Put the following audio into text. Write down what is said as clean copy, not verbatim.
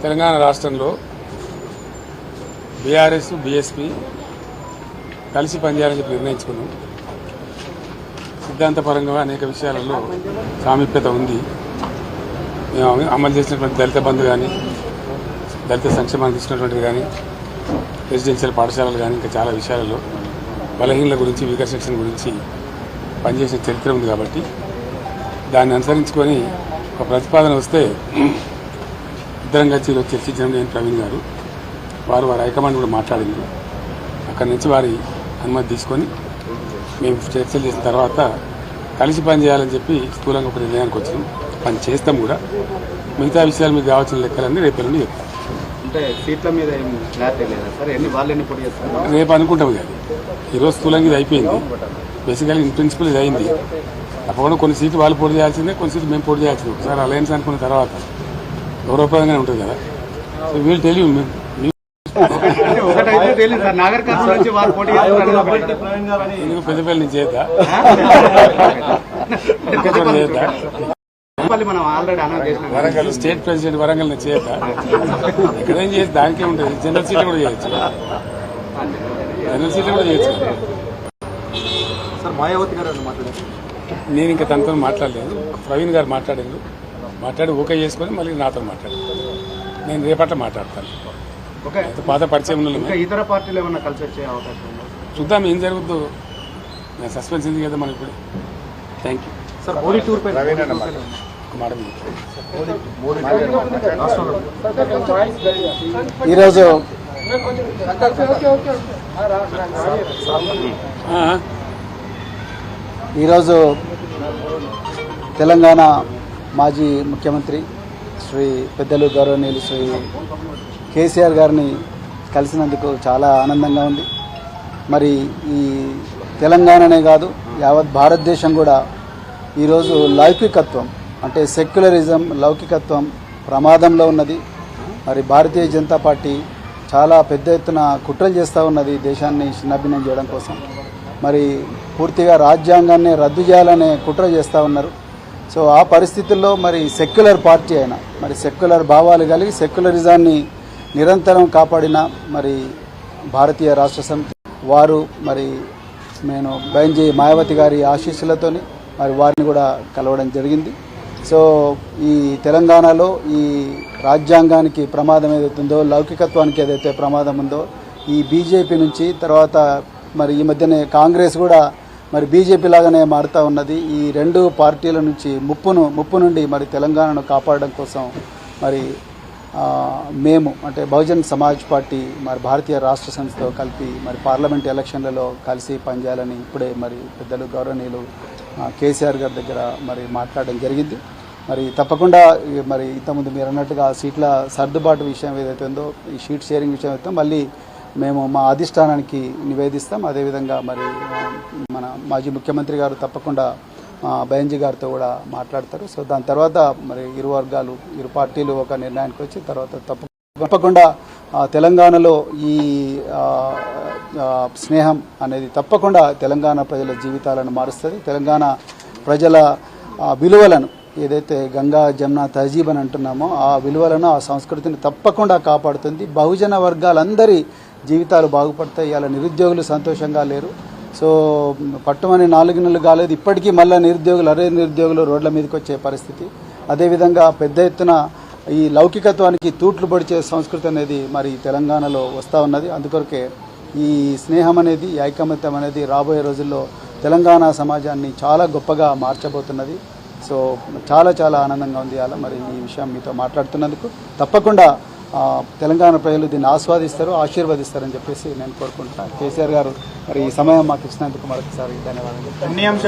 తెలంగాణ రాష్ట్రంలో BRS BSP కలిసి పనిచేయాలని చెప్పి నిర్ణయించుకున్నాం. సిద్ధాంతపరంగా అనేక విషయాలలో సామీప్యత ఉంది. మేము అమలు చేసినటువంటి దళిత బంధు కానీ, దళిత సంక్షేమానికి ఇచ్చినటువంటిది కానీ, రెసిడెన్షియల్ పాఠశాలలు కానీ, ఇంకా చాలా విషయాలలో బలహీనల గురించి, వీకర్ సెక్షన్ గురించి పనిచేసిన చరిత్ర ఉంది. కాబట్టి దాన్ని అనుసరించుకొని ఒక ప్రతిపాదన వస్తే ఇద్దరం కలిసి చర్చించడం నేను ప్రవీణ్ గారు, వారి హైకమాండ్ కూడా మాట్లాడింది. అక్కడి నుంచి వారి అనుమతి తీసుకొని మేము చర్చలు చేసిన తర్వాత కలిసి పని చేయాలని చెప్పి స్థూలంగా ఒక నిర్ణయానికి వచ్చినాం. పని చేస్తాం కూడా. మిగతా విషయాలు మీకు కావాల్సిన లెక్కలన్నీ రేపు ఎల్లుండి చెప్తాం. అంటే సీట్ల మీద రేపు అనుకుంటాం కానీ ఈరోజు స్థూలంగా ఇది అయిపోయింది. బేసికల్గా ఇన్ ప్రిన్సిపల్ ఇది అయింది. తప్పకుండా కొన్ని సీట్లు వాళ్ళు పోటీ చేయాల్సిందే, కొన్ని సీట్లు మేము పోటీ చేయాల్సిందే. ఒకసారి అలయన్స్ అనుకున్న తర్వాత గౌరవప్రదంగానే ఉంటుంది కదా. సో వీళ్ళు తెలియదు పెద్దపల్లి నుంచి చేద్దా వరంగల్ స్టేట్ ప్రెసిడెంట్ వరంగల్ నుంచి చేద్దా ఎక్కడేం చేయొచ్చు. దానికే ఉంటుంది. జనరల్ సీట్లు కూడా చేయొచ్చు. జనరల్ సీట్లు కూడా చేయొచ్చు. నేను ఇంకా తనతో మాట్లాడలేదు. ప్రవీణ్ గారు మాట్లాడి ఓకే చేసుకుని మళ్ళీ నాతో మాట్లాడారు. నేను రేపట్ల మాట్లాడతాను. పాత పరిచయం ఇతర పార్టీలు ఏమన్నా కలిసి వచ్చే అవకాశం ఉందా? చూద్దాం ఏం జరుగుతుందో. నేను సస్పెన్స్ ఉంది కదా మనం ఇప్పుడు. Thank you sir. Modi tour పై ఈరోజు తెలంగాణ మాజీ ముఖ్యమంత్రి శ్రీ పెద్దలు గౌరవనీయులు శ్రీ కేసీఆర్ గారిని కలిసినందుకు చాలా ఆనందంగా ఉంది. మరి ఈ తెలంగాణనే కాదు యావత్ భారతదేశం కూడా ఈరోజు లౌకికత్వం అంటే సెక్యులరిజం, లౌకికత్వం ప్రమాదంలో ఉన్నది. మరి భారతీయ జనతా పార్టీ చాలా పెద్ద ఎత్తున కుట్రలు చేస్తూ ఉన్నది దేశాన్ని చిన్నాభిన్నం చేయడం కోసం. మరి పూర్తిగా రాజ్యాంగాన్ని రద్దు చేయాలనే కుట్ర చేస్తూ ఉన్నారు. సో ఆ పరిస్థితుల్లో మరి సెక్యులర్ పార్టీ అయినా, మరి సెక్యులర్ భావాలు కలిగి సెక్యులరిజాన్ని నిరంతరం కాపాడిన మరి భారతీయ రాష్ట్ర సమితి వారు మరి నేను బైంజీ మాయావతి గారి ఆశీస్సులతోని మరి వారిని కూడా కలవడం జరిగింది. సో ఈ తెలంగాణలో ఈ రాజ్యాంగానికి ప్రమాదం ఏదైతుందో, లౌకికత్వానికి ఏదైతే ప్రమాదం ఉందో, ఈ బీజేపీ నుంచి తర్వాత మరి ఈ మధ్యనే కాంగ్రెస్ కూడా మరి బీజేపీ లాగానే మారుతూ ఉన్నది. ఈ రెండు పార్టీల నుంచి ముప్పు నుండి మరి తెలంగాణను కాపాడడం కోసం మరి మేము అంటే బహుజన్ సమాజ్ పార్టీ మరి భారతీయ రాష్ట్ర సమితితో కలిపి మరి పార్లమెంట్ ఎలక్షన్లలో కలిసి పనిచేయాలని ఇప్పుడే మరి పెద్దలు గౌరవనీయులు కేసీఆర్ గారి దగ్గర మరి మాట్లాడడం జరిగింది. మరి తప్పకుండా మరి ఇంతకుముందు మీరు అన్నట్టుగా సీట్ల సర్దుబాటు విషయం ఏదైతే ఉందో, ఈ షీట్ షేరింగ్ విషయం అయితే మళ్ళీ మేము మా అధిష్టానానికి నివేదిస్తాం. అదేవిధంగా మరి మన మాజీ ముఖ్యమంత్రి గారు తప్పకుండా బైంజీ గారితో కూడా మాట్లాడతారు. సో దాని తర్వాత మరి ఇరు వర్గాలు, ఇరు పార్టీలు ఒక నిర్ణయానికి వచ్చి తర్వాత తప్పకుండా తెలంగాణలో ఈ స్నేహం అనేది తప్పకుండా తెలంగాణ ప్రజల జీవితాలను మారుస్తుంది. తెలంగాణ ప్రజల విలువలను ఏదైతే గంగా జమున తహజీబ్ అని అంటున్నామో ఆ విలువలను, ఆ సంస్కృతిని తప్పకుండా కాపాడుతుంది. బహుజన వర్గాలందరి జీవితాలు బాగుపడతాయి. ఇలా నిరుద్యోగులు సంతోషంగా లేరు. సో పట్టుమని 4 నెలలు కాలేదు, ఇప్పటికీ మళ్ళీ నిరుద్యోగులు రోడ్ల మీదకి వచ్చే పరిస్థితి. అదేవిధంగా పెద్ద ఎత్తున ఈ లౌకికత్వానికి తూట్లు పొడిచే సంస్కృతి అనేది మరి తెలంగాణలో వస్తూ ఉన్నది. అందుకొరకే ఈ స్నేహం అనేది, ఈ ఐకమత్యం అనేది రాబోయే రోజుల్లో తెలంగాణ సమాజాన్ని చాలా గొప్పగా మార్చబోతున్నది. సో చాలా చాలా ఆనందంగా ఉంది అలా మరి ఈ విషయం మీతో మాట్లాడుతున్నందుకు. తప్పకుండా తెలంగాణ ప్రజలు దీన్ని ఆస్వాదిస్తారు, ఆశీర్వదిస్తారని చెప్పేసి నేను కోరుకుంటున్నాను. కేసీఆర్ గారు మరి ఈ సమయం మాకు ఇచ్చినందుకు మరొకసారి ధన్యవాదాలు.